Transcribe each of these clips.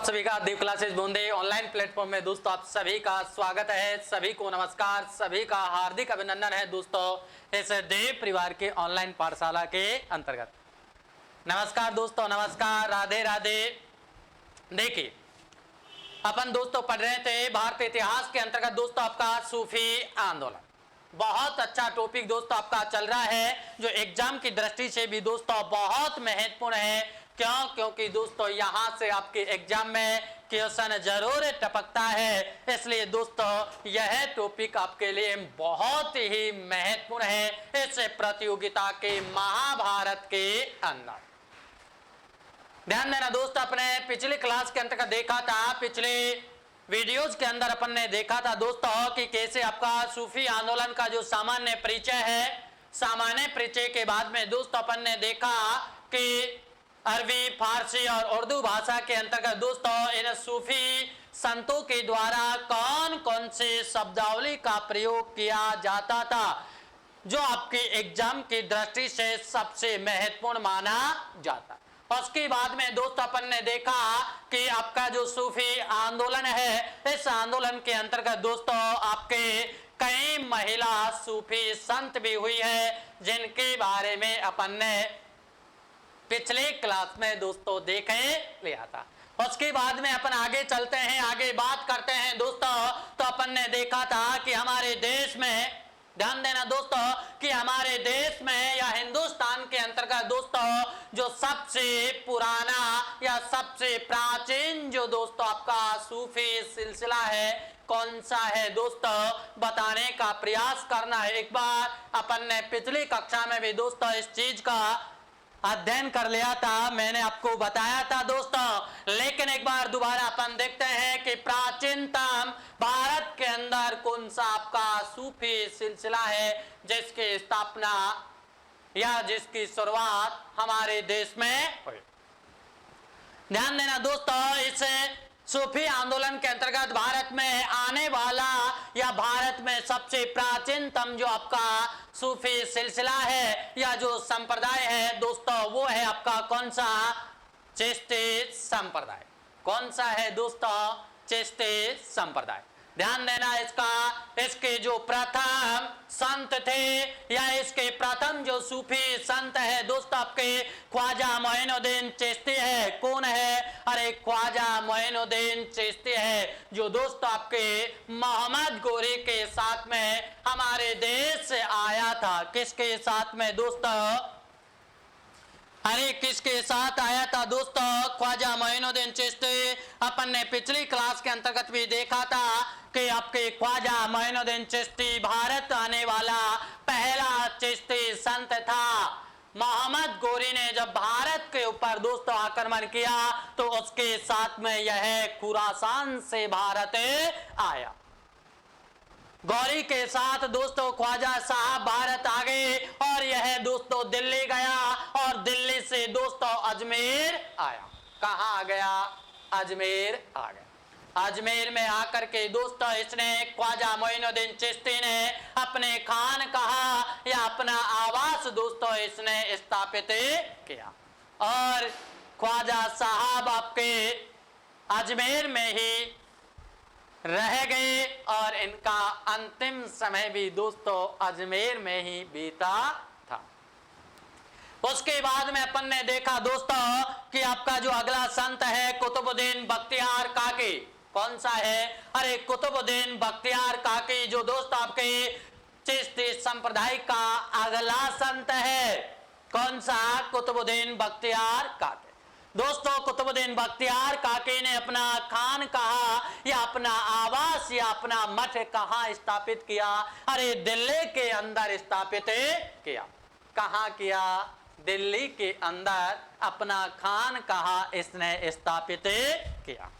सभी का देव classes बोंदे online platform में दोस्तों आप सभी का स्वागत है। सभी को नमस्कार, सभी का हार्दिक अभिनंदन है दोस्तों इस देव परिवार के ऑनलाइन पाठशाला के अंतर्गत। नमस्कार दोस्तों, नमस्कार, राधे राधे। देखिए अपन दोस्तों पढ़ रहे थे भारतीय इतिहास के अंतर्गत दोस्तों आपका सूफी आंदोलन। बहुत अच्छा टॉपिक दोस्तों आपका चल रहा है जो एग्जाम की दृष्टि से भी दोस्तों बहुत महत्वपूर्ण है। क्यों? क्योंकि दोस्तों यहां से आपके एग्जाम में क्वेश्चन जरूर टपकता है, इसलिए दोस्तों यह टॉपिक आपके लिए बहुत ही महत्वपूर्ण है इस प्रतियोगिता के महाभारत के अंदर। ध्यान देना दोस्तों, अपने पिछली क्लास के अंतर्गत देखा था, पिछले वीडियोज के अंदर अपन ने देखा था दोस्तों कि कैसे आपका सूफी आंदोलन का जो सामान्य परिचय है, सामान्य परिचय के बाद में दोस्तों अपन ने देखा कि अरबी, फारसी और उर्दू भाषा के अंतर्गत दोस्तों इन सूफी संतों के द्वारा कौन कौन से शब्दावली का प्रयोग किया जाता था जो आपके एग्जाम की दृष्टि से सबसे महत्वपूर्ण माना जाता। उसके बाद में दोस्तों अपन ने देखा कि आपका जो सूफी आंदोलन है, इस आंदोलन के अंतर्गत दोस्तों आपके कई महिला सूफी संत भी हुई है जिनके बारे में अपन ने पिछले क्लास में दोस्तों देखे लिया था। उसके बाद में अपन आगे चलते हैं, आगे बात करते हैं दोस्तों। तो अपन ने देखा था कि हमारे देश में, ध्यान देना दोस्तों, कि हमारे देश में या हिंदुस्तान के अंतर्गत दोस्तों जो सबसे पुराना या सबसे प्राचीन जो दोस्तों आपका सूफी सिलसिला है कौन सा है दोस्तों बताने का प्रयास करना है। एक बार अपन ने पिछली कक्षा में भी दोस्तों इस चीज का अध्ययन कर लिया था, मैंने आपको बताया था दोस्तों, लेकिन एक बार दोबारा अपन देखते हैं कि प्राचीनतम भारत के अंदर कौन सा आपका सूफी सिलसिला है जिसकी स्थापना या जिसकी शुरुआत हमारे देश में हुई। ध्यान देना दोस्तों, इस सूफी आंदोलन के अंतर्गत भारत में आने वाला या भारत में सबसे प्राचीनतम जो आपका सूफी सिलसिला है या जो संप्रदाय है दोस्तों वो है आपका कौन सा? चिश्ती संप्रदाय। कौन सा है दोस्तों? चिश्ती संप्रदाय। ध्यान देना, इसके जो प्रथम संत थे या इसके प्रथम जो सूफी संत है दोस्तों आपके ख्वाजा मोइनुद्दीन चिश्ती है। कौन है? अरे ख्वाजा मोइनुद्दीन चिश्ती है जो दोस्तों आपके मोहम्मद गोरी के साथ में हमारे देश से आया था। किसके साथ में दोस्तों? अरे किसके साथ आया था दोस्तों? ख्वाजा मोइनुद्दीन चिश्ती। अपन ने पिछली क्लास के अंतर्गत भी देखा था कि आपके ख्वाजा मोइनुद्दीन चिश्ती भारत आने वाला पहला चिश्ती संत था। मोहम्मद गोरी ने जब भारत के ऊपर दोस्तों आक्रमण किया तो उसके साथ में यह खुरासान से भारत आया। गौरी के साथ दोस्तों ख्वाजा साहब भारत आ गए और यह दोस्तों दिल्ली गया और दिल्ली से दोस्तों अजमेर आया। कहां आ गया? अजमेर आ गया। अजमेर में आकर के दोस्तों इसने ख्वाजा मोइनुद्दीन चिश्ती ने अपने खान कहा या अपना आवास दोस्तों इसने स्थापित किया और ख्वाजा साहब आपके अजमेर में ही रह गए और इनका अंतिम समय भी दोस्तों अजमेर में ही बीता था। उसके बाद में अपन ने देखा दोस्तों कि आपका जो अगला संत है कुतुबुद्दीन बख्तियार काकी। कौन सा है? अरे कुतुबुद्दीन बख्तियार काकी जो दोस्तों आपके चिश्ती संप्रदाय का अगला संत है। कौन सा? कुतुबुद्दीन बख्तियार काकी। दोस्तों कुतुबुद्दीन बख्तियार काकी ने अपना खान कहा या अपना आवास या अपना मठ कहाँ स्थापित किया? अरे दिल्ली के अंदर स्थापित किया। कहाँ किया? दिल्ली के अंदर अपना खान कहाँ इसने स्थापित किया।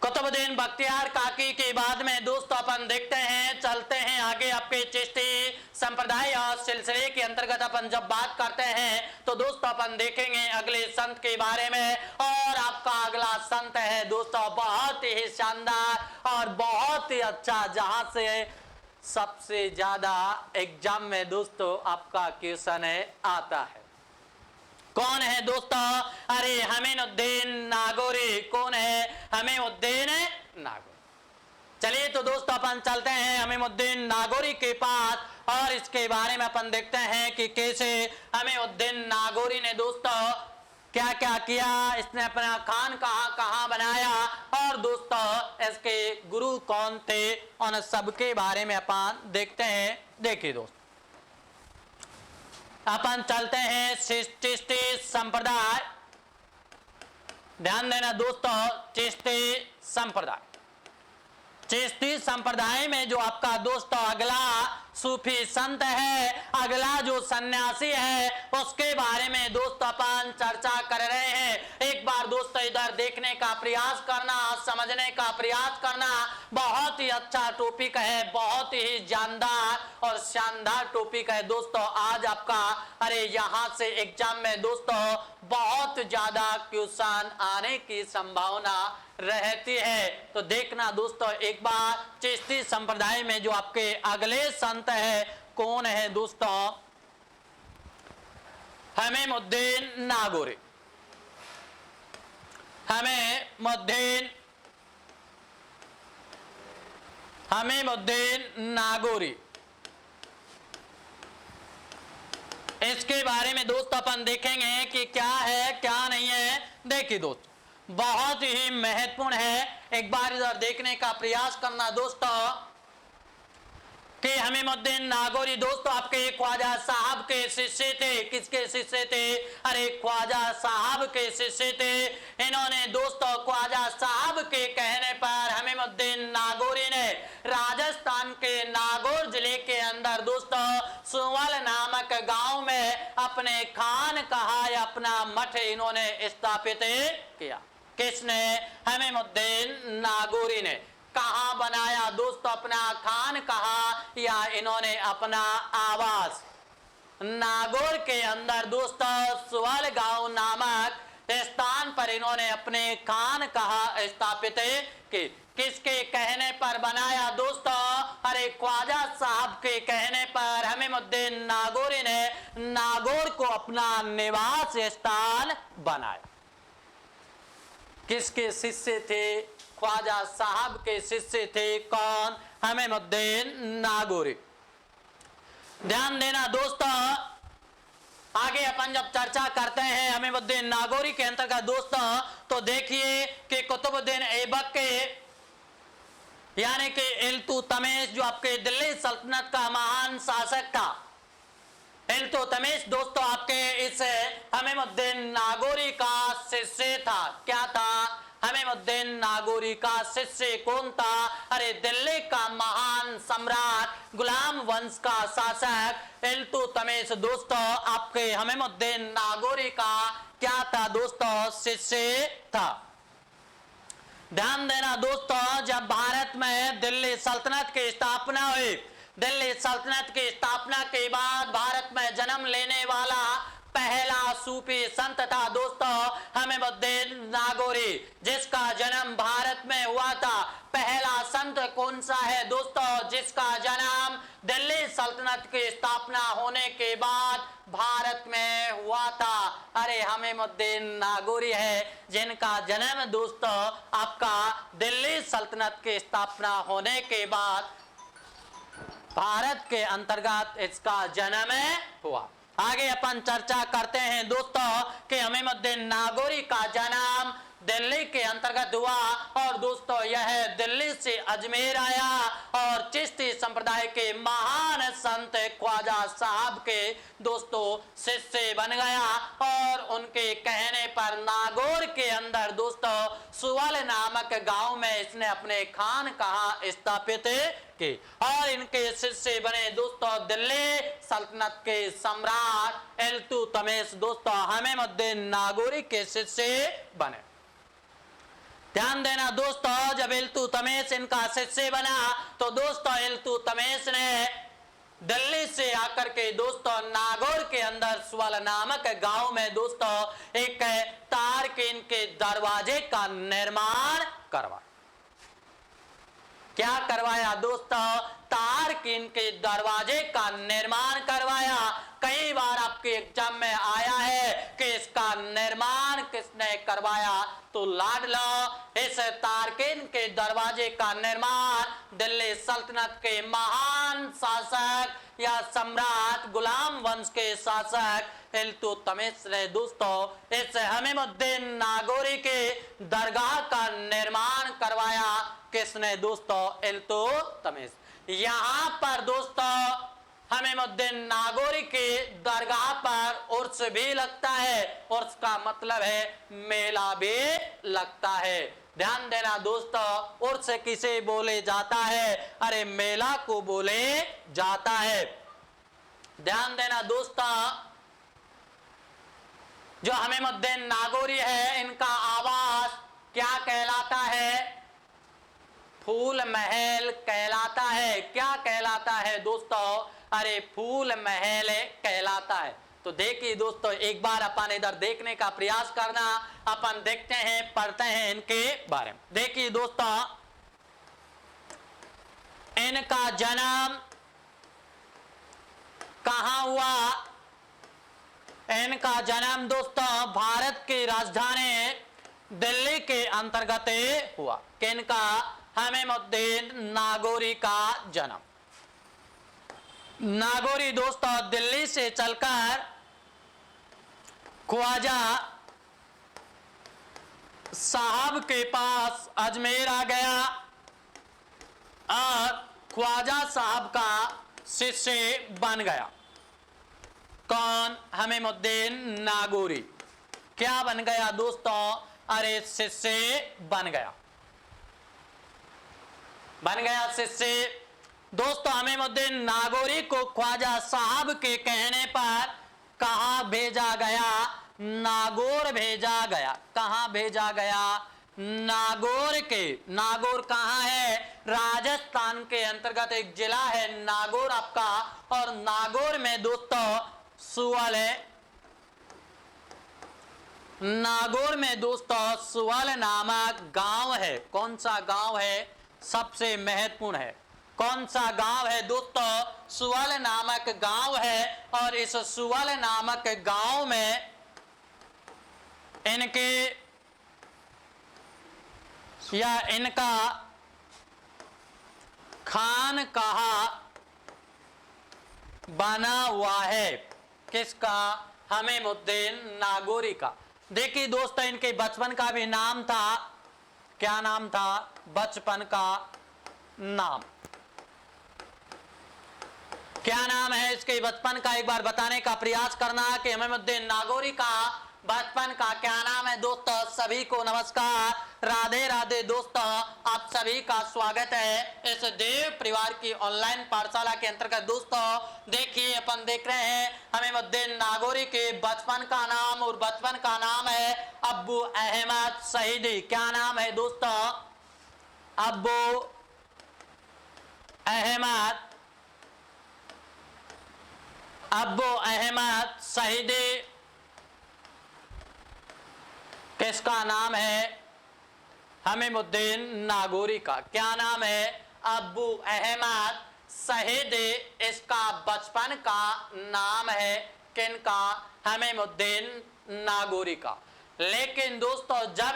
कुतुबुद्दीन बख्तियार काकी के बाद में दोस्तों अपन देखते हैं, चलते हैं आगे आपके चिश्ती संप्रदाय और सिलसिले के अंतर्गत अपन जब बात करते हैं तो दोस्तों अपन देखेंगे अगले संत के बारे में। और आपका अगला संत है दोस्तों बहुत ही शानदार और बहुत ही अच्छा, जहां से सबसे ज्यादा एग्जाम में दोस्तों आपका क्वेश्चन आता है। कौन है दोस्तों? अरे हमीमुद्दीन नागौरी। कौन है? हमीमुद्दीन नागौरी। चलिए तो दोस्तों अपन चलते हैं हमीमुद्दीन नागौरी के पास और इसके बारे में अपन देखते हैं कि कैसे हमीमुद्दीन नागौरी ने दोस्तों क्या क्या किया, इसने अपना खान कहाँ बनाया और दोस्तों इसके गुरु कौन थे, उन सबके बारे में अपन देखते हैं। देखिए दोस्त, अपन चलते हैं चिश्ती संप्रदाय। ध्यान देना दोस्तों, चिश्ती संप्रदाय। चिश्ती संप्रदाय में जो आपका दोस्तों अगला सूफी संत है, अगला जो सन्यासी है, उसके बारे में दोस्तों अपन चर्चा कर रहे हैं। एक बार दोस्तों इधर देखने का प्रयास करना, समझने का प्रयास करना। बहुत ही अच्छा टॉपिक है, बहुत ही जानदार और शानदार टॉपिक है दोस्तों। आज आपका अरे यहाँ से एग्जाम में दोस्तों बहुत ज्यादा क्वेश्चन आने की संभावना रहती है। तो देखना दोस्तों एक बार चिश्ती संप्रदाय में जो आपके अगले संत है कौन है दोस्तों? हमीमुद्दीन नागौरी। हमीमुद्दीन नागौरी। इसके बारे में दोस्तों अपन देखेंगे कि क्या है क्या नहीं है। देखिए दोस्तों बहुत ही महत्वपूर्ण है, एक बार इधर देखने का प्रयास करना दोस्तों कि हमीमुद्दीन नागौरी दोस्तों आपके ख्वाजा साहब के शिष्य थे। किसके शिष्य थे? अरे ख्वाजा साहब के शिष्य थे। इन्होंने दोस्तों ख्वाजा साहब के कहने पर हमीमुद्दीन नागौरी ने राजस्थान के नागौर जिले के अंदर दोस्तों सुवल नामक गांव में अपने खान कहा अपना मठ इन्होंने स्थापित किया। किसने? हमीमुद्दीन नागौरी ने। कहाँ बनाया दोस्तों अपना खान कहा या इन्होंने अपना आवास? नागौर के अंदर दोस्तों सुवल गांव नामक स्थान पर इन्होंने अपने खान कहा स्थापित की। किसके कहने पर बनाया दोस्तों? अरे ख्वाजा साहब के कहने पर हमीमुद्दीन नागौरी ने नागौर को अपना निवास स्थान बनाया। किसके शिष्य थे? ख्वाजा साहब के शिष्य थे। कौन? हमीमुद्दीन नागौरी। ध्यान देना दोस्तों, आगे अपन जब चर्चा करते हैं हमीमुद्दीन नागौरी के अंतर्गत दोस्तों तो देखिए कि कुतुबुद्दीन ऐबक के यानी कि इल्तुतमिश जो आपके दिल्ली सल्तनत का महान शासक था, इल्तुतमिश दोस्तों आपके इस हमीमुद्दीन नागौरी का शिष्य था। क्या था? हमीमुद्दीन नागौरी का शिष्य कौन था? अरे दिल्ली का महान सम्राट गुलाम वंश का शासक इल्तुतमिश दोस्तों आपके हमीमुद्दीन नागौरी का क्या था दोस्तों? शिष्य था। ध्यान देना दोस्तों, जब भारत में दिल्ली सल्तनत की स्थापना हुई, दिल्ली सल्तनत की स्थापना के बाद भारत में जन्म लेने वाला पहला सूफी संत था दोस्तों हमीमुद्दीन नागौरी, जिसका जन्म भारत में हुआ था। पहला संत कौन सा है दोस्तों जिसका जन्म दिल्ली सल्तनत की स्थापना होने के बाद भारत में हुआ था? अरे हमीमुद्दीन नागौरी है, जिनका जन्म दोस्तों आपका दिल्ली सल्तनत की स्थापना होने के बाद भारत के अंतर्गत इसका जन्म हुआ। आगे अपन चर्चा करते हैं दोस्तों कि हमीमुद्दीन नागौरी का जन्म दिल्ली के अंतर्गत हुआ और दोस्तों यह दिल्ली से अजमेर आया और चिश्ती संप्रदाय के महान संत ख्वाजा साहब के दोस्तों शिष्य बन गया और उनके कहने पर नागौर के अंदर दोस्तों सुवल नामक गांव में इसने अपने खान कहा स्थापित की और इनके शिष्य बने दोस्तों दिल्ली सल्तनत के सम्राट इल्तुतमिश दोस्तों हमीमुद्दीन नागौरी के शिष्य बने। ध्यान देना दोस्तों, जब इल्तुतमिश इनका शिष्य बना तो दोस्तों इल्तुतमिश ने दिल्ली से आकर के दोस्तों नागौर के अंदर सुवल नामक गांव में दोस्तों एक तारकीन के दरवाजे का निर्माण करवा। क्या करवाया दोस्तों? तारकीन के दरवाजे का निर्माण करवाया। कई बार आपके एग्जाम में आया है कि इसका निर्माण किसने करवाया, तो लाड लो। इस तारकीन के दरवाजे का निर्माण दिल्ली सल्तनत के महान शासक या सम्राट गुलाम वंश के शासक इल्तुतमिश ने दोस्तों इस हमीमुद्दीन नागौरी के दरगाह का निर्माण करवाया। किसने दोस्तों? इल्तुतमिश। यहाँ पर दोस्तों हमीमुद्दीन नागौरी के दरगाह पर उर्स भी लगता है। उर्स का मतलब है मेला भी लगता है। ध्यान देना दोस्तों, उर्स किसे बोले जाता है? अरे मेला को बोले जाता है। ध्यान देना दोस्तों, जो हमीमुद्दीन नागौरी है इनका आवास क्या कहलाता है? फूल महल कहलाता है। क्या कहलाता है दोस्तों? अरे फूल महल कहलाता है। तो देखिए दोस्तों, एक बार अपन इधर देखने का प्रयास करना। अपन देखते हैं, पढ़ते हैं इनके बारे में। देखिए दोस्तों, इनका जन्म कहां हुआ? इनका जन्म दोस्तों भारत की राजधानी दिल्ली के अंतर्गत हुआ। किनका? हमीमुद्दीन नागौरी का जन्म। नागौरी दोस्तों दिल्ली से चलकर ख्वाजा साहब के पास अजमेर आ गया और ख्वाजा साहब का शिष्य बन गया। कौन? हमीमुद्दीन नागौरी। क्या बन गया दोस्तों? अरे शिष्य बन गया। बन गया शिष्य। दोस्तों हमीमुद्दीन नागौरी को ख्वाजा साहब के कहने पर कहां भेजा गया? नागौर भेजा गया। कहां भेजा गया? नागौर के। नागौर कहां है? राजस्थान के अंतर्गत एक जिला है नागौर आपका। और नागौर में दोस्तों सुवल है। नागौर में दोस्तों सुवल नामक गांव है। कौन सा गांव है? सबसे महत्वपूर्ण है। कौन सा गांव है दोस्तों? सुवल नामक गांव है। और इस सुवल नामक गांव में इनके या इनका खानकाहा बना हुआ है। किसका? हमीमुद्दीन नागौरी का। देखिए दोस्तों, इनके बचपन का भी नाम था। क्या नाम था? बचपन का नाम क्या नाम है इसके बचपन का? एक बार बताने का प्रयास करना कि हमीमुद्दीन नागौरी का बचपन का क्या नाम है दोस्तों। सभी को नमस्कार, राधे राधे दोस्तों। आप सभी का स्वागत है इस देव परिवार की ऑनलाइन पाठशाला के अंतर्गत। दोस्तों देखिए, अपन देख रहे हैं हमीमुद्दीन नागौरी के बचपन का नाम, और बचपन का नाम है अब्बू अहमद शहीदी। क्या नाम है दोस्तों? अब्बू अहमद शहीदी। किसका नाम है? हमीमुद्दीन नागौरी का। क्या नाम है? अब्बू अहमद शहीदी इसका बचपन का नाम है। किनका? हमीमुद्दीन नागौरी का। लेकिन दोस्तों जब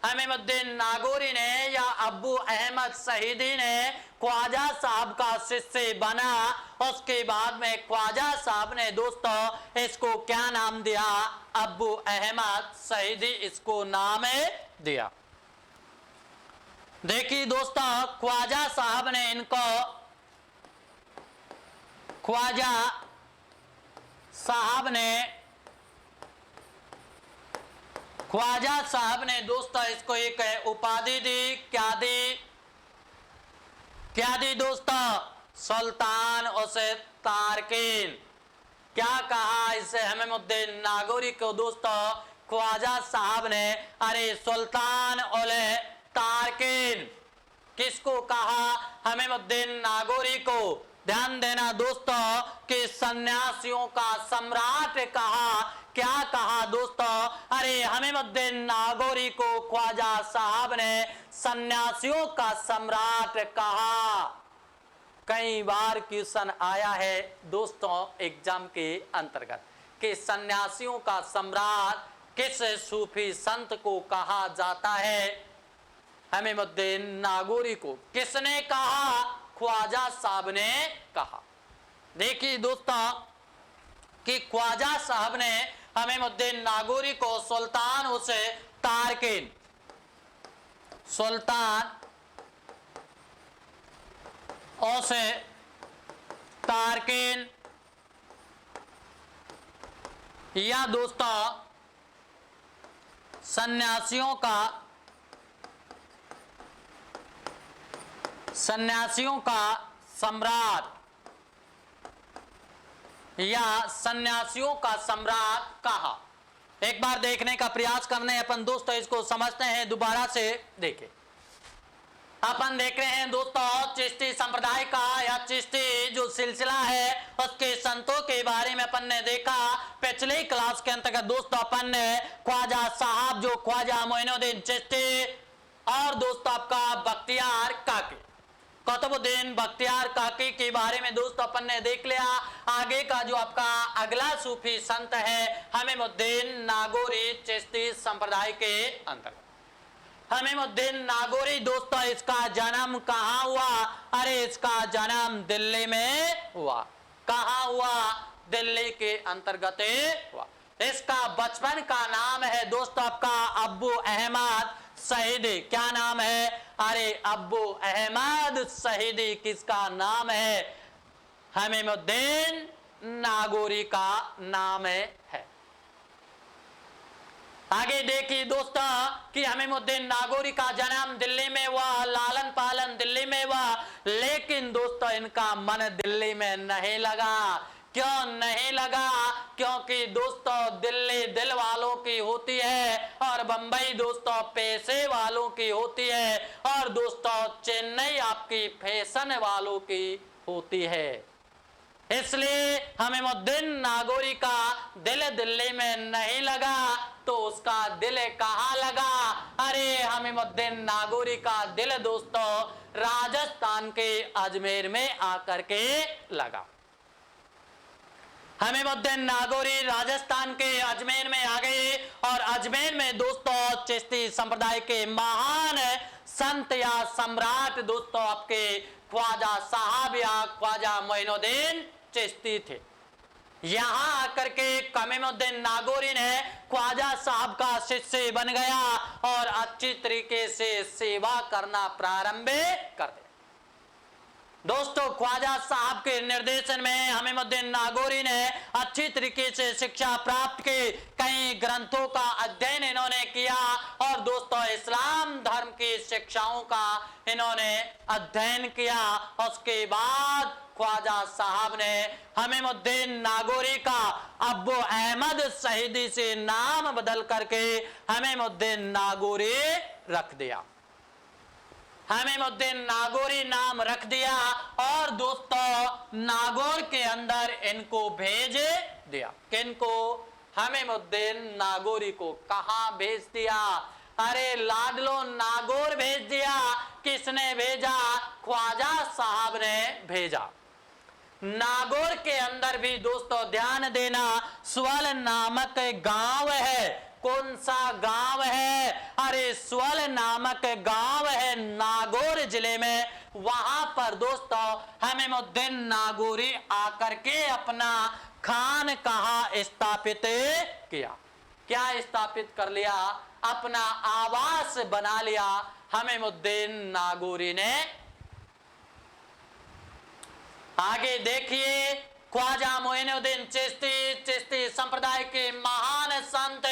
हमीमुद्दीन नागौरी ने या अब्बू अहमद शहीदी ने ख्वाजा साहब का शिष्य बना, उसके बाद में ख्वाजा साहब ने दोस्तों इसको क्या नाम दिया? अब्बू अहमद शहीदी इसको नाम दिया। देखिए दोस्तों, ख्वाजा साहब ने इनको ख्वाजा साहब ने दोस्तों इसको एक उपाधि दी। क्या दी दोस्तों? सुल्तान उसे तारकीन। क्या कहा इसे हमीमुद्दीन नागौरी को दोस्तों? ख्वाजा साहब ने अरे सुल्तान उले तारकीन। किसको कहा? हमीमुद्दीन नागौरी को। ध्यान देना दोस्तों कि सन्यासियों का सम्राट कहा। क्या कहा दोस्तों? अरे हमीमुद्दीन नागौरी को ख्वाजा साहब ने सन्यासियों का सम्राट कहा। कई बार क्वेश्चन आया है दोस्तों एग्जाम के अंतर्गत कि सन्यासियों का सम्राट किस सूफी संत को कहा जाता है? हमीमुद्दीन नागौरी को। किसने कहा? ख्वाजा साहब ने कहा। देखिए दोस्तों कि ख्वाजा साहब ने हमीमुद्दीन नागौरी को सुल्तान उसे तारकीन, सुल्तान उसे तारकीन या दोस्तों सन्यासियों का सम्राट या सन्यासियों का सम्राट कहा। एक बार देखने का प्रयास करने अपन दोस्तों इसको समझते हैं। दोबारा से देखें, अपन देख रहे हैं दोस्तों चिश्ती संप्रदाय का या चिश्ती जो सिलसिला है उसके संतों के बारे में अपन ने देखा पिछले क्लास के अंतर्गत। दोस्तों अपन ने ख्वाजा साहब जो ख्वाजा मोइनुद्दीन चिश्ती और दोस्तों आपका बख्तियार काकी, कुतुबुद्दीन बख्तियार काकी के बारे में दोस्तों अपन ने देख लिया। आगे का जो आपका अगला सूफी संत है हमीमुद्दीन नागौरी चिश्ती संप्रदाय के अंतर्गत। हमीमुद्दीन नागौरी दोस्तों इसका जन्म कहाँ हुआ? अरे इसका जन्म दिल्ली में हुआ। कहाँ हुआ? दिल्ली के अंतर्गत हुआ। इसका बचपन का नाम है दोस्तों आपका अब्बू अहमद शहीदी। क्या नाम है? अरे अब्बू अहमद शहीदी किसका नाम है? हमीमुद्दीन नागौरी का नाम है। आगे देखिए दोस्तों कि हमीमुद्दीन नागौरी का जन्म दिल्ली में हुआ, लालन पालन दिल्ली में हुआ, लेकिन दोस्तों इनका मन दिल्ली में नहीं लगा। क्यों नहीं लगा? क्योंकि दोस्तों दिल्ली दिल वालों की होती है और बंबई दोस्तों पैसे वालों की होती है और दोस्तों चेन्नई आपकी फैशन वालों की होती है। इसलिए हमीमुद्दीन नागौरी का दिल दिल्ली में नहीं लगा तो उसका दिल कहाँ लगा? अरे हमीमुद्दीन नागौरी का दिल दोस्तों राजस्थान के अजमेर में आकर के लगा। हमीमुद्दीन नागौरी राजस्थान के अजमेर में आ गए और अजमेर में दोस्तों चिश्ती संप्रदाय के महान संत या सम्राट दोस्तों आपके ख्वाजा साहब या ख्वाजा मोइनुद्दीन चिश्ती थे। यहां आकर के हमीमुद्दीन नागौरी ने ख्वाजा साहब का शिष्य बन गया और अच्छी तरीके से सेवा करना प्रारंभ कर दिया। दोस्तों ख्वाजा साहब के निर्देशन में हमीमुद्दीन नागौरी ने अच्छी तरीके से शिक्षा प्राप्त की। कई ग्रंथों का अध्ययन इन्होंने किया और दोस्तों इस्लाम धर्म की शिक्षाओं का इन्होंने अध्ययन किया। उसके बाद ख्वाजा साहब ने हमीमुद्दीन नागौरी का अब्बू अहमद शहीदी से नाम बदल करके हमीमुद्दीन नागौरी रख दिया। हमीमुद्दीन नागौरी नाम रख दिया और दोस्तों नागौर के अंदर इनको भेज दिया। किनको? हमीमुद्दीन नागौरी को। कहां भेज दिया? अरे लाडलो नागौर भेज दिया। किसने भेजा? ख्वाजा साहब ने भेजा। नागौर के अंदर भी दोस्तों ध्यान देना स्वल नामक गांव है। कौन सा गांव है? अरे स्वल नामक गांव है नागौर जिले में। वहां पर दोस्तों हमीमुद्दीन नागौरी आकर के अपना खान कहा स्थापित किया। क्या स्थापित कर लिया? अपना आवास बना लिया हमीमुद्दीन नागौरी ने। आगे देखिए ख्वाजा मोइनुद्दीन चिश्ती संप्रदाय के महान संत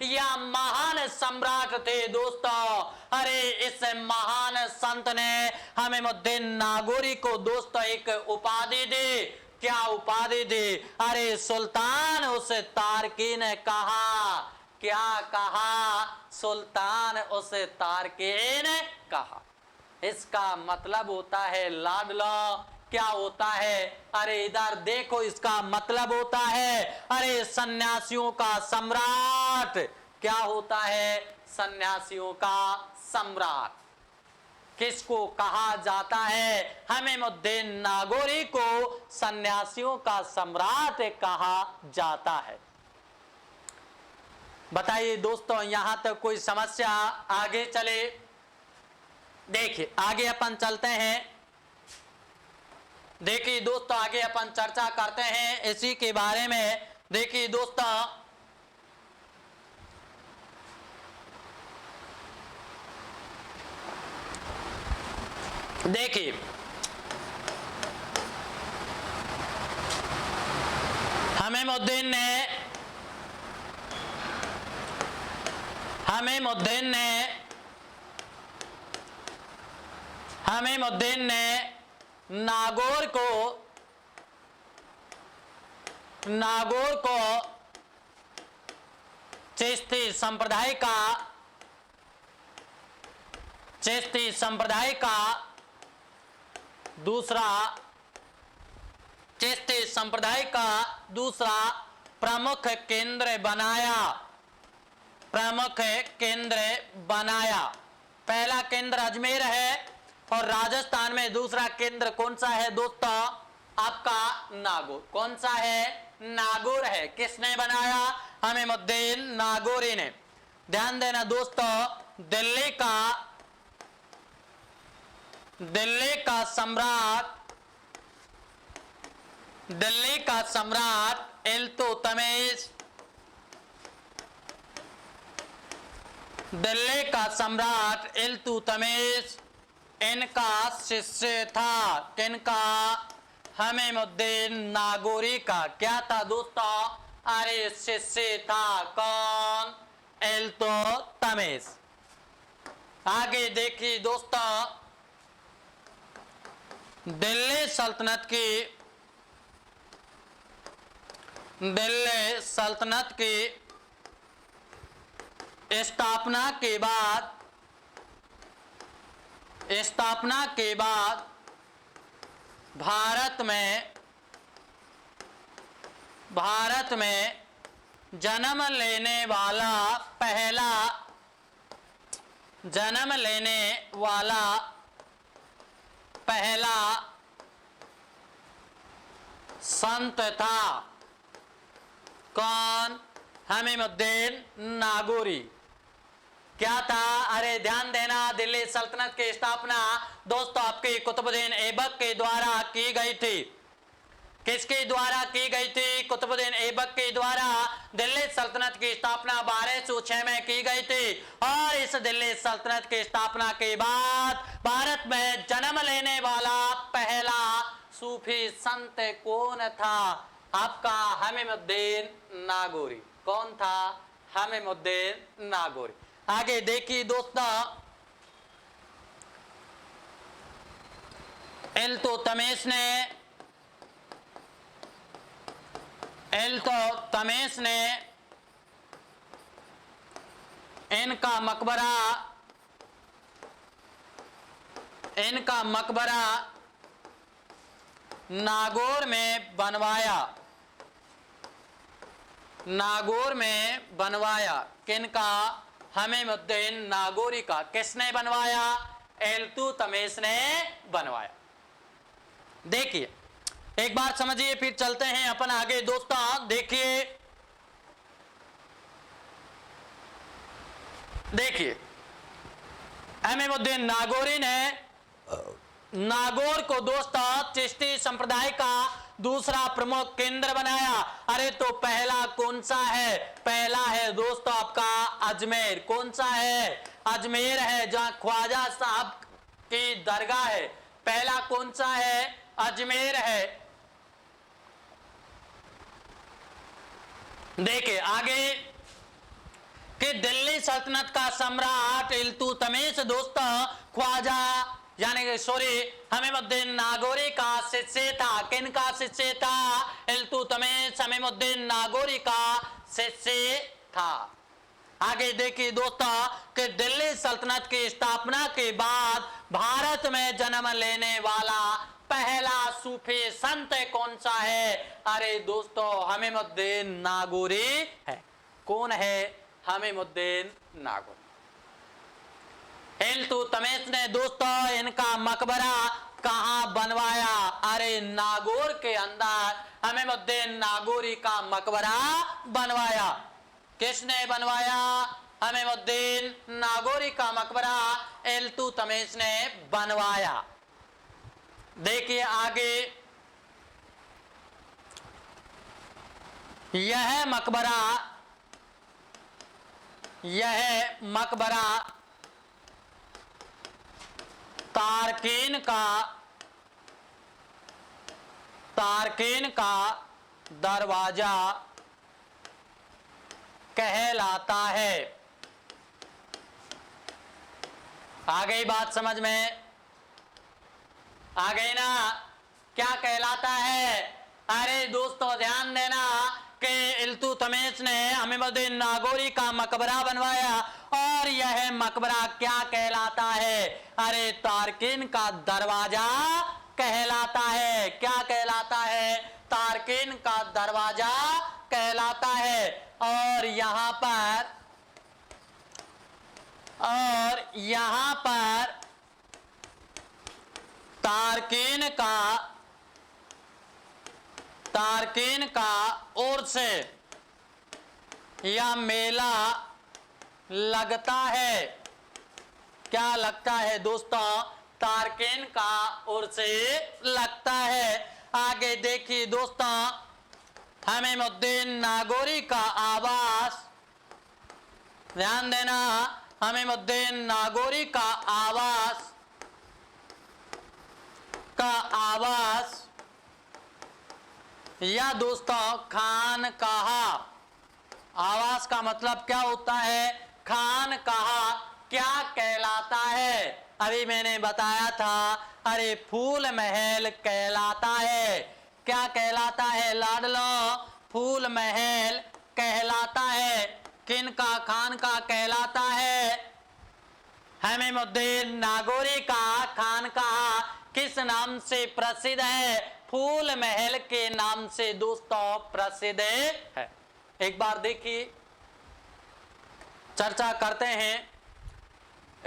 या महान सम्राट थे दोस्तों। अरे इस महान संत ने हमीमुद्दीन नागौरी को दोस्तों एक उपाधि दी। क्या उपाधि दी? अरे सुल्तान उस तारकीन ने कहा। क्या कहा? सुल्तान उस तारकीन ने कहा। इसका मतलब होता है लाडलो। क्या होता है? अरे इधर देखो, इसका मतलब होता है अरे सन्यासियों का सम्राट। क्या होता है? सन्यासियों का सम्राट। किसको कहा जाता है? हमीमुद्दीन नागौरी को सन्यासियों का सम्राट कहा जाता है। बताइए दोस्तों, यहां तक कोई समस्या? आगे चले, देखिए आगे अपन चलते हैं। देखिए दोस्तों, आगे अपन चर्चा करते हैं इसी के बारे में। देखिए दोस्तों, देखिए हमीमुद्दीन ने नागौर को चिश्ती संप्रदाय का दूसरा प्रमुख केंद्र बनाया। पहला केंद्र अजमेर है और राजस्थान में दूसरा केंद्र कौन सा है दोस्तों? आपका नागौर। कौन सा है? नागौर है। किसने बनाया? हमीमुद्दीन नागौरी ने। ध्यान देना दोस्तों, दिल्ली का सम्राट इल्तुतमिश, इनका शिष्य था। किनका? हमीमुद्दीन नागौरी का। क्या था दोस्तों? अरे शिष्य था। कौन? इल्तुतमिश। आगे देखिए दोस्तों, दिल्ली सल्तनत की स्थापना के बाद भारत में जन्म लेने वाला पहला संत था। कौन? हमीमुद्दीन नागौरी। क्या था? अरे ध्यान देना, दिल्ली सल्तनत की स्थापना दोस्तों आपके कुतुबुद्दीन ऐबक के द्वारा की गई थी। किसके द्वारा की गई थी? कुतुबुद्दीन ऐबक के द्वारा दिल्ली सल्तनत की स्थापना 1206 में की गई थी। और इस दिल्ली सल्तनत की स्थापना के बाद भारत में जन्म लेने वाला पहला सूफी संत कौन था? आपका हमीमुद्दीन नागौरी। कौन था? हमीमुद्दीन नागौरी। आगे देखिए दोस्तों, इल्तुतमिश ने इनका मकबरा नागौर में बनवाया। किनका? हमीमुद्दीन नागौरी का। किसने बनवाया? इल्तुतमिश ने बनवाया। देखिए एक बार समझिए, फिर चलते हैं अपन आगे दोस्तों। देखिए हमीमुद्दीन नागौरी ने नागौर को दोस्तों चिश्ती संप्रदाय का दूसरा प्रमुख केंद्र बनाया। अरे तो पहला कौन सा है? पहला है दोस्तों आपका अजमेर। कौन सा है? अजमेर है, जहां ख्वाजा साहब की दरगाह है। पहला कौन सा है? अजमेर है। देखिए आगे कि दिल्ली सल्तनत का सम्राट इल्तुतमिश दोस्तों ख्वाजा यानी कि हमीमुद्दीन नागौरी का शिष्य था। किनका शिष्य था? इल्तुतमिश हमीमुद्दीन नागौरी का शिष्य था। आगे देखिए दोस्तों कि दिल्ली सल्तनत की स्थापना के बाद भारत में जन्म लेने वाला पहला सूफी संत कौन सा है? अरे दोस्तों हमीमुद्दीन नागौरी है। कौन है? हमीमुद्दीन नागौरी। इल्तुतमिश ने दोस्तों इनका मकबरा कहां बनवाया? अरे नागौर के अंदर हमीमुद्दीन नागौरी का मकबरा बनवाया। किसने बनवाया? हमीमुद्दीन नागौरी का मकबरा इल्तुतमिश ने बनवाया। देखिए आगे, यह मकबरा तारकीन का दरवाजा कहलाता है। आ गई बात समझ में? आ गई ना? क्या कहलाता है? अरे दोस्तों ध्यान देना कि इल्तुतमिश ने हमीमुद्दीन नागौरी का मकबरा बनवाया और यह मकबरा क्या कहलाता है? अरे तारकीन का दरवाजा कहलाता है। क्या कहलाता है? तारकीन का दरवाजा कहलाता है। और यहां पर तारकीन का उर्स या मेला लगता है। क्या लगता है दोस्तों? तारकीन का उर्स लगता है। आगे देखिए दोस्तों, हमीमुद्दीन नागौरी का आवास, ध्यान देना, हमीमुद्दीन नागौरी का आवास या दोस्तों खानकाहा। आवास का मतलब क्या होता है? खानकाहा क्या कहलाता है? अभी मैंने बताया था, अरे फूल महल कहलाता है। क्या कहलाता है लाडलो? फूल महल कहलाता है। किनका खानका कहलाता है? हमीमुद्दीन नागौरी का खानकाहा किस नाम से प्रसिद्ध है? फूल महल के नाम से दोस्तों प्रसिद्ध है। एक बार देखिए, चर्चा करते हैं।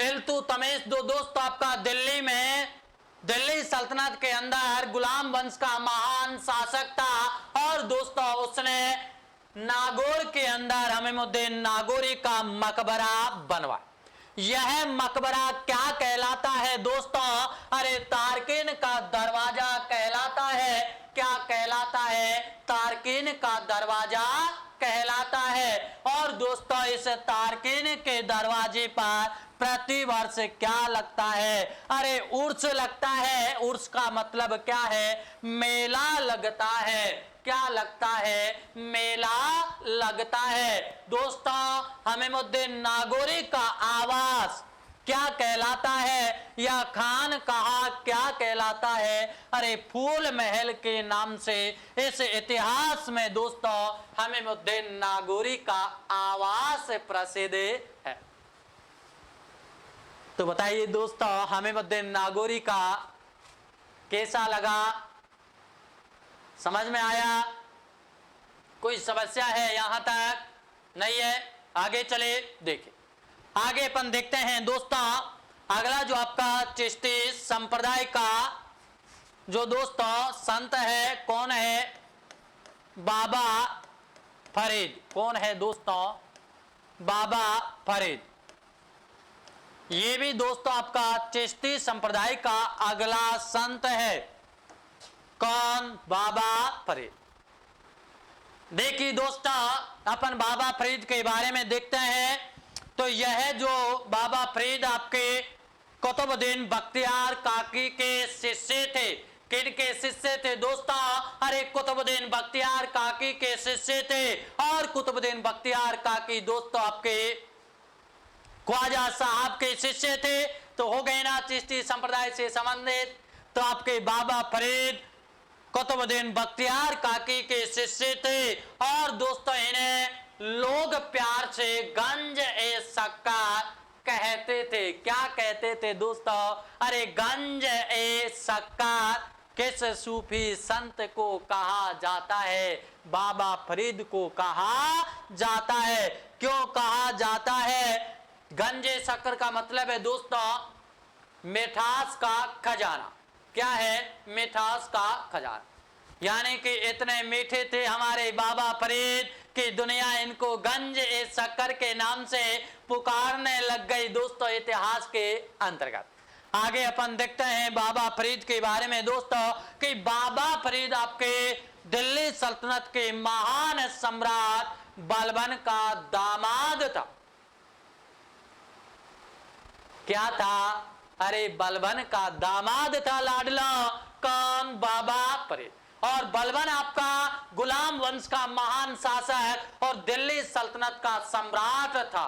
इल्तुतमिश जो दोस्तों आपका दिल्ली सल्तनत के अंदर गुलाम वंश का महान शासक था और दोस्तों उसने नागौर के अंदर हमीमुद्दीन नागौरी का मकबरा बनवाया। यह मकबरा क्या कहलाता है दोस्तों? अरे तारकीन का दरवाजा कहलाता है। क्या कहलाता है? तारकीन का दरवाजा कहलाता है। और दोस्तों इस तारकीन के दरवाजे पर प्रतिवर्ष क्या लगता है? अरे उर्स लगता है। उर्स का मतलब क्या है? मेला लगता है। क्या लगता है? मेला लगता है। दोस्तों हमीमुद्दीन नागौरी का आवास क्या कहलाता है? या खानकाहा क्या कहलाता है? अरे फूल महल के नाम से इस इतिहास में दोस्तों हमीमुद्दीन नागौरी का आवास प्रसिद्ध है। तो बताइए दोस्तों हमीमुद्दीन नागौरी का कैसा लगा? समझ में आया? कोई समस्या है यहां तक? नहीं है? आगे चले देखें। आगे अपन देखते हैं दोस्तों, अगला जो आपका चिश्ती संप्रदाय का जो दोस्तों संत है, कौन है? बाबा फरीद। कौन है दोस्तों? बाबा फरीद। ये भी दोस्तों आपका चिश्ती संप्रदाय का अगला संत है। कौन? बाबा फरीद। देखिए दोस्तों अपन बाबा फरीद के बारे में देखते हैं। तो यह जो बाबा फरीद आपके कुतुबुद्दीन बख्तियार काकी के शिष्य थे। किनके शिष्य थे दोस्तों? अरे कुतुबुद्दीन बख्तियार काकी के शिष्य थे। और कुतुबुद्दीन बख्तियार काकी दोस्तों आपके ख्वाजा साहब के शिष्य थे। तो हो गए ना चिश्ती संप्रदाय से संबंधित। तो आपके बाबा फरीद कुतुबुद्दीन बख्तियार काकी के शिष्य थे। और दोस्तों इन्हें लोग प्यार से गंज ए सक्कार कहते थे। क्या कहते थे दोस्तों? अरे गंज ए सक्कार किस सूफी संत को कहा जाता है? बाबा फरीद को कहा जाता है। क्यों कहा जाता है? गंजे शक्कर का मतलब है दोस्तों मिठास का खजाना। क्या है? मिठास का खजाना। यानी कि इतने मीठे थे हमारे बाबा फरीद कि दुनिया इनको गंज ए शक्कर के नाम से पुकारने लग गई दोस्तों, इतिहास के अंतर्गत। आगे अपन देखते हैं बाबा फरीद के बारे में दोस्तों कि बाबा फरीद आपके दिल्ली सल्तनत के महान सम्राट बलबन का दामाद था। क्या था? अरे बलबन का दामाद था, लाडला। कौन? बाबा फरीद। और बलबन आपका गुलाम वंश का महान शासक और दिल्ली सल्तनत का सम्राट था।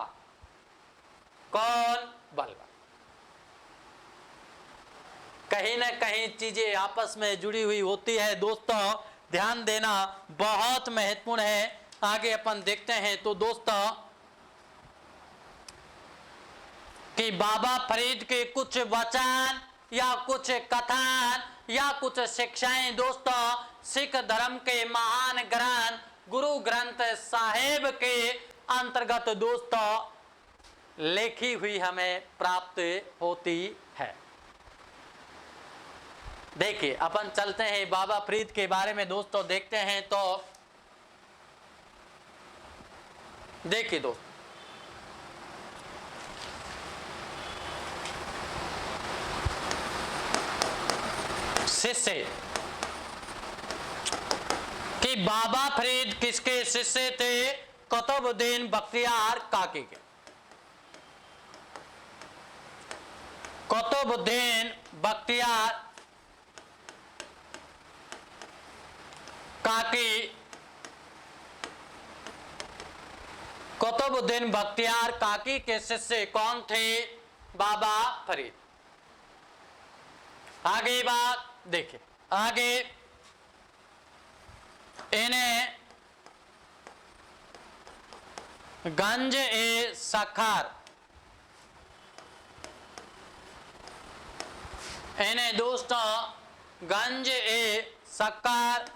कौन? बलबन। कहीं ना कहीं चीजें आपस में जुड़ी हुई होती है दोस्तों, ध्यान देना बहुत महत्वपूर्ण है। आगे अपन देखते हैं तो दोस्तों कि बाबा फरीद के कुछ वचन या कुछ कथन या कुछ शिक्षाएं दोस्तों सिख धर्म के महान ग्रंथ गुरु ग्रंथ साहिब के अंतर्गत दोस्तों लिखी हुई हमें प्राप्त होती है। देखिए अपन चलते हैं बाबा फरीद के बारे में दोस्तों देखते हैं। तो देखिए दोस्तों शिष्य कि बाबा फरीद किसके शिष्य थे? कुतुबुद्दीन बख्तियार काकी के। कुतुबुद्दीन बख्तियार काकी, कुतुबुद्दीन बख्तियार काकी के शिष्य कौन थे? बाबा फरीद। आगे बात देखिए, आगे इन्हें गंज ए सखर, इन्हें दोस्तों गंज ए शक्कर,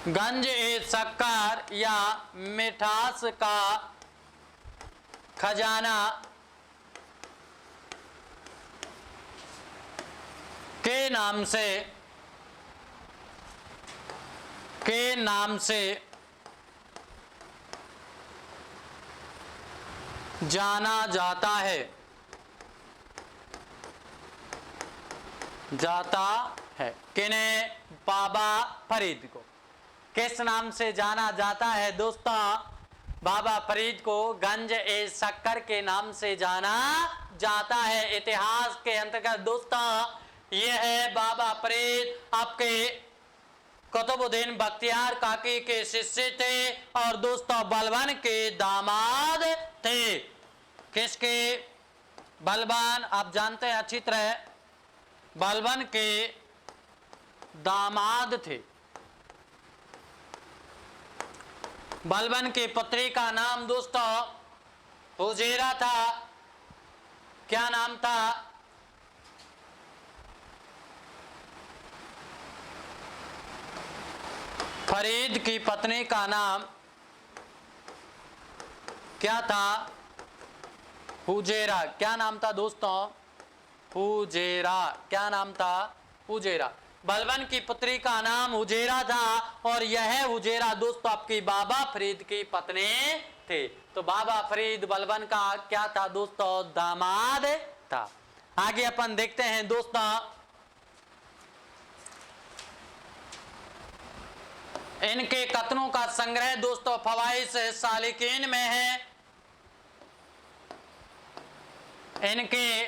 गंज ए शक्कर या मिठास का खजाना के नाम से जाना जाता है, किन्हें? बाबा फरीद को। किस नाम से जाना जाता है दोस्तों? बाबा फरीद को गंज ए शक्कर के नाम से जाना जाता है। इतिहास के अंतर्गत दोस्तों ये है बाबा फरीद आपके कुतुबुद्दीन बख्तियार काकी के शिष्य थे और दोस्तों बलबन के दामाद थे। किसके? बलबन, आप जानते हैं अच्छी तरह, बलबन के दामाद थे। बलबन की पुत्री का नाम दोस्तों हुजैरा था। क्या नाम था? फरीद की पत्नी का नाम क्या था? हुजैरा। क्या नाम था दोस्तों? हुजैरा। क्या नाम था? हुजैरा। बलबन की पुत्री का नाम हुजैरा था और यह हुजैरा दोस्तों आपकी बाबा फरीद की पत्नी थे। तो बाबा फरीद बलबन का क्या था दोस्तों? दामाद था। आगे अपन देखते हैं दोस्तों इनके कथनों का संग्रह दोस्तों फवाइस सालिकीन में है। इनके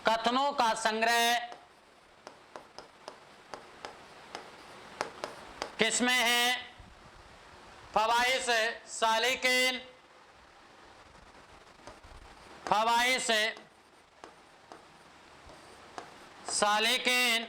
कथनों का संग्रह किसमें है? फवाइस सालिकीन, फवाइस सालिकीन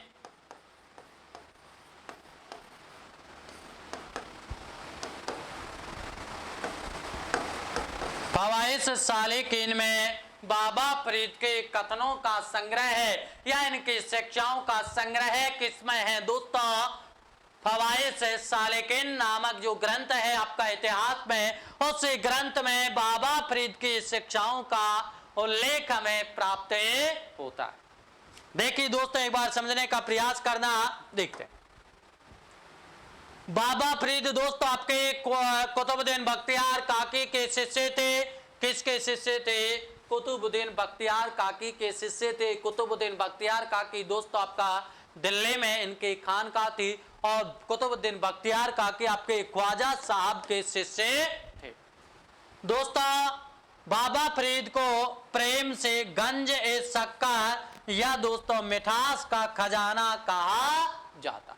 फवाइस सालिकीन में बाबा फरीद के कथनों का संग्रह है या इनकी शिक्षाओं का संग्रह है, किसमें है दोस्तों? फवाइद सालिकीन नामक जो ग्रंथ है आपका इतिहास में, उस ग्रंथ में बाबा फरीद की शिक्षाओं का उल्लेख हमें प्राप्त होता है। देखिए दोस्तों, एक बार समझने का प्रयास करना, देखते हैं। बाबा फरीद दोस्तों आपके कुतुबुद्दीन बख्तियार काकी के शिष्य थे। किसके शिष्य थे? कुतुबुद्दीन बख्तियार काकी के शिष्य थे। कुतुबुद्दीन बख्तियार काकी दोस्तों आपका दिल्ली में इनकी खानका थी और कुतुबुद्दीन बख्तियार काकी आपके ख्वाजा साहब के शिष्य थे। दोस्तों बाबा फरीद को प्रेम से गंज ए शक्कर या दोस्तों मिठास का खजाना कहा जाता।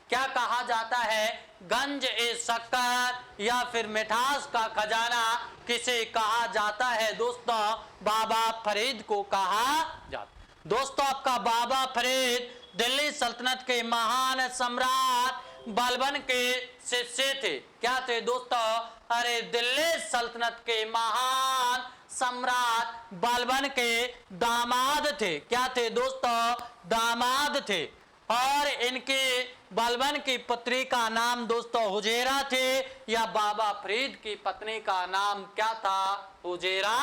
क्या कहा जाता है? गंज ए शक्कर या फिर मिठास का खजाना किसे कहा जाता है दोस्तों? बाबा फरीद को कहा जाता। दोस्तों आपका बाबा फरीद दिल्ली सल्तनत के महान सम्राट बलबन के शिष्य थे। क्या थे दोस्तों? अरे दिल्ली सल्तनत के महान सम्राट बलबन के दामाद थे। क्या थे दोस्तों? दामाद थे। और इनके बलबन की पुत्री का नाम दोस्तों हुजैरा थे या बाबा फरीद की पत्नी का नाम क्या था? हुजैरा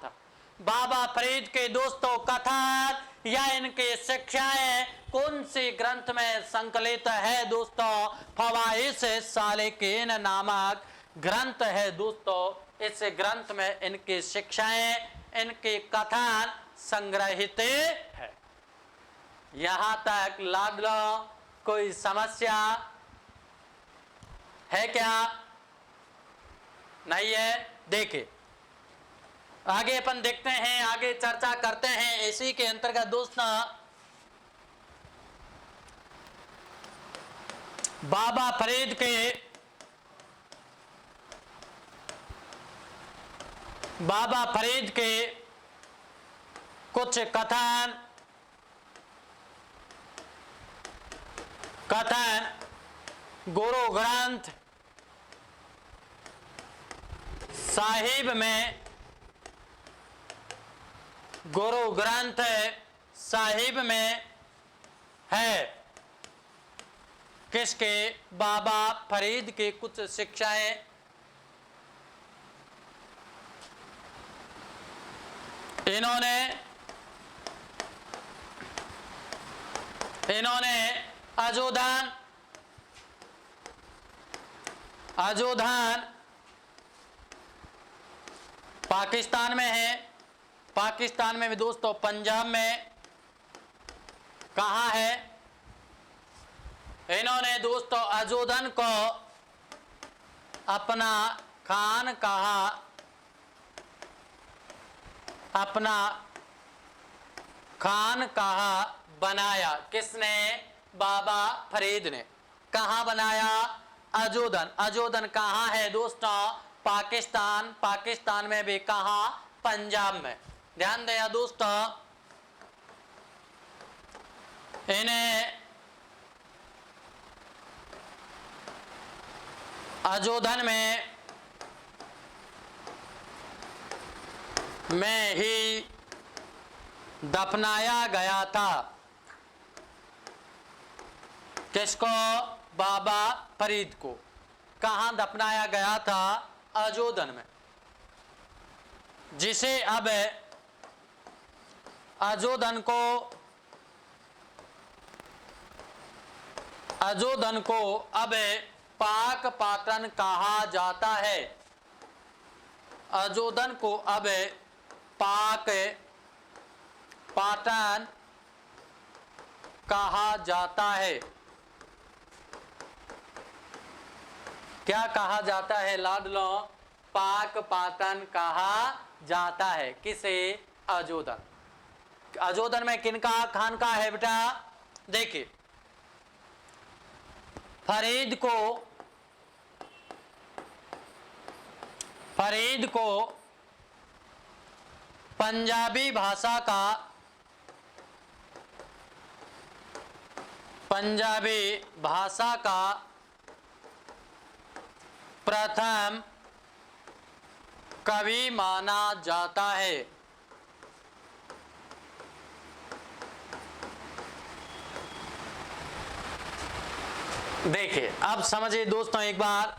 था। बाबा फरीद के दोस्तों कथन या इनके शिक्षाएं कौन से ग्रंथ में संकलित है दोस्तों? फवाइद सालिकीन नामक ग्रंथ है दोस्तों। इस ग्रंथ में इनकी शिक्षाएं, इनके कथन संग्रहित है। यहां तक लाडलो कोई समस्या है क्या? नहीं है। देखिए आगे अपन देखते हैं, आगे चर्चा करते हैं। इसी के अंतर्गत दोस्तों बाबा फरीद के कुछ कथन गुरु ग्रंथ साहिब में, गुरु ग्रंथ साहिब में है। किसके? बाबा फरीद के कुछ शिक्षाएं इन्होंने अजोधन पाकिस्तान में है। पाकिस्तान में भी दोस्तों पंजाब में कहाँ है? इन्होंने दोस्तों अजोधन को अपना खान कहा बनाया। किसने? बाबा फरीद ने। कहाँ बनाया? अजोधन। अजोधन कहाँ है दोस्तों? पाकिस्तान। पाकिस्तान में भी कहाँ? पंजाब में। ध्यान दें दोस्तों, इन्हें अजोधन में ही दफनाया गया था। किसको? बाबा फरीद को। कहाँ दफनाया गया था? अजोधन में, जिसे अब अजोधन को अब पाक पाटन कहा जाता है। अजोधन को अब पाक पाटन कहा जाता है। क्या कहा जाता है लाडलो? पाक पाटन कहा जाता है। किसे? अजोधन। अजोधन में किनका खानका है बेटा? देखिए फरीद को पंजाबी भाषा का प्रथम कवि माना जाता है। देखिए अब समझिए दोस्तों एक बार,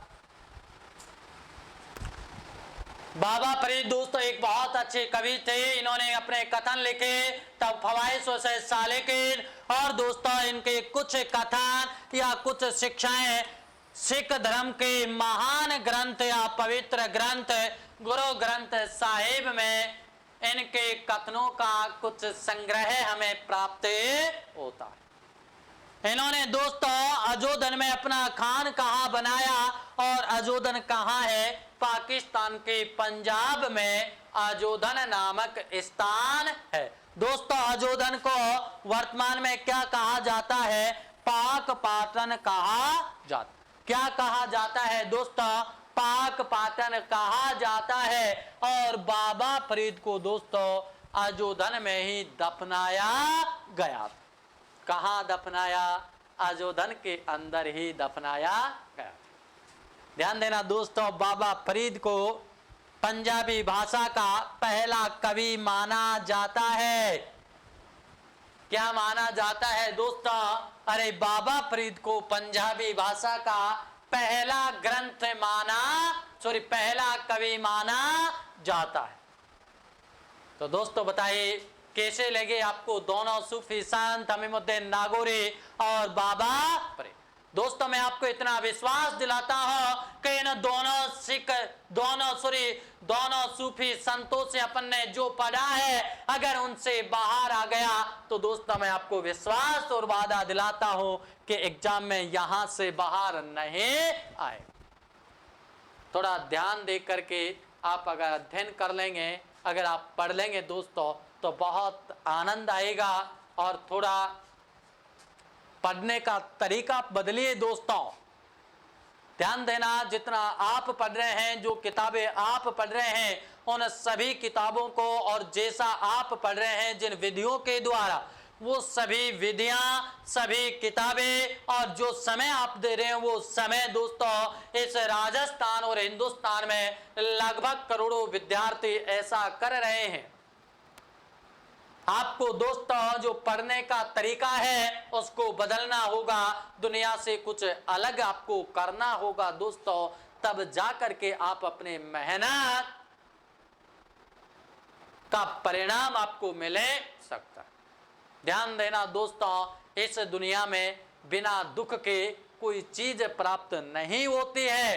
बाबा फरीद दोस्तों एक बहुत अच्छे कवि थे। इन्होंने अपने कथन लिखे तब फवाइश से सालिकीन, और दोस्तों इनके कुछ कथन या कुछ शिक्षाएं सिख धर्म के महान ग्रंथ या पवित्र ग्रंथ गुरु ग्रंथ साहिब में इनके कथनों का कुछ संग्रह हमें प्राप्त होता है। इन्होंने दोस्तों अजोधन में अपना खानकाहा बनाया, और अजोधन कहाँ है? पाकिस्तान के पंजाब में अजोधन नामक स्थान है। दोस्तों अजोधन को वर्तमान में क्या कहा जाता है? पाक पाटन कहा जाता। क्या कहा जाता है दोस्तों? पाक पाटन कहा जाता है। और बाबा फरीद को दोस्तों अजोधन में ही दफनाया गया। कहाँ दफनाया? अजोधन के अंदर ही दफनाया गया। ध्यान देना दोस्तों, बाबा फरीद को पंजाबी भाषा का पहला कवि माना जाता है। क्या माना जाता है दोस्तों? अरे बाबा फरीद को पंजाबी भाषा का पहला ग्रंथ पहला कवि माना जाता है। तो दोस्तों बताइए कैसे लगे आपको दोनों सूफी संत तमीमुद्दीन नागौरी और बाबा फरीद? दोस्तों मैं आपको इतना विश्वास दिलाता हूं कि इन दोनों सूफी संतों से अपन ने जो पढ़ा है, अगर उनसे बाहर आ गया तो दोस्तों मैं आपको विश्वास और वादा दिलाता हूं कि एग्जाम में यहां से बाहर नहीं आए। थोड़ा ध्यान दे करके आप अगर अध्ययन कर लेंगे, अगर आप पढ़ लेंगे दोस्तों, तो बहुत आनंद आएगा। और थोड़ा पढ़ने का तरीका बदलिए दोस्तों। ध्यान देना, जितना आप पढ़ रहे हैं, जो किताबें आप पढ़ रहे हैं, उन सभी किताबों को और जैसा आप पढ़ रहे हैं जिन विधियों के द्वारा, वो सभी विधियां, सभी किताबें और जो समय आप दे रहे हैं, वो समय दोस्तों इस राजस्थान और हिंदुस्तान में लगभग करोड़ों विद्यार्थी ऐसा कर रहे हैं। आपको दोस्तों जो पढ़ने का तरीका है उसको बदलना होगा, दुनिया से कुछ अलग आपको करना होगा दोस्तों, तब जाकर के आप अपने मेहनत का परिणाम आपको मिले सकता है। ध्यान देना दोस्तों, इस दुनिया में बिना दुख के कोई चीज प्राप्त नहीं होती है।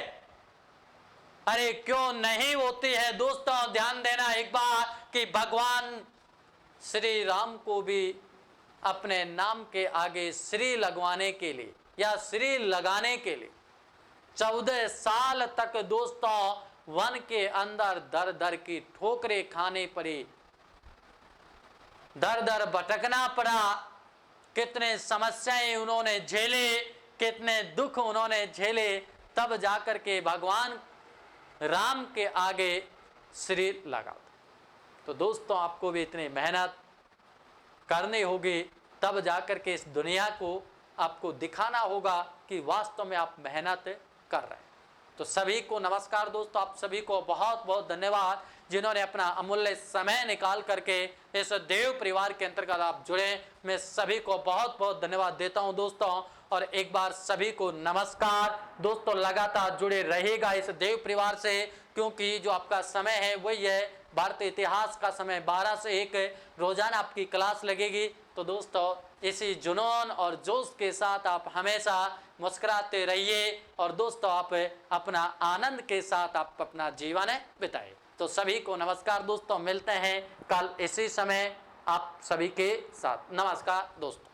अरे क्यों नहीं होती है दोस्तों? ध्यान देना एक बार कि भगवान श्री राम को भी अपने नाम के आगे श्री लगवाने के लिए या श्री लगाने के लिए 14 साल तक दोस्तों वन के अंदर दर दर की ठोकरें खाने पड़ी, दर दर भटकना पड़ा। कितने समस्याएं उन्होंने झेले, कितने दुख उन्होंने झेले, तब जाकर के भगवान राम के आगे श्री लगा। तो दोस्तों आपको भी इतनी मेहनत करनी होगी, तब जाकर के इस दुनिया को आपको दिखाना होगा कि वास्तव में आप मेहनत कर रहे हैं। तो सभी को नमस्कार दोस्तों, आप सभी को बहुत बहुत धन्यवाद जिन्होंने अपना अमूल्य समय निकाल करके इस देव परिवार के अंतर्गत आप जुड़े। मैं सभी को बहुत बहुत धन्यवाद देता हूं दोस्तों। और एक बार सभी को नमस्कार दोस्तों, लगातार जुड़े रहेगा इस देव परिवार से, क्योंकि जो आपका समय है वही है भारतीय इतिहास का समय। 12 से 1 रोजाना आपकी क्लास लगेगी। तो दोस्तों इसी जुनून और जोश के साथ आप हमेशा मुस्कुराते रहिए और दोस्तों आप अपना आनंद के साथ आप अपना जीवन बिताइए। तो सभी को नमस्कार दोस्तों, मिलते हैं कल इसी समय आप सभी के साथ। नमस्कार दोस्तों।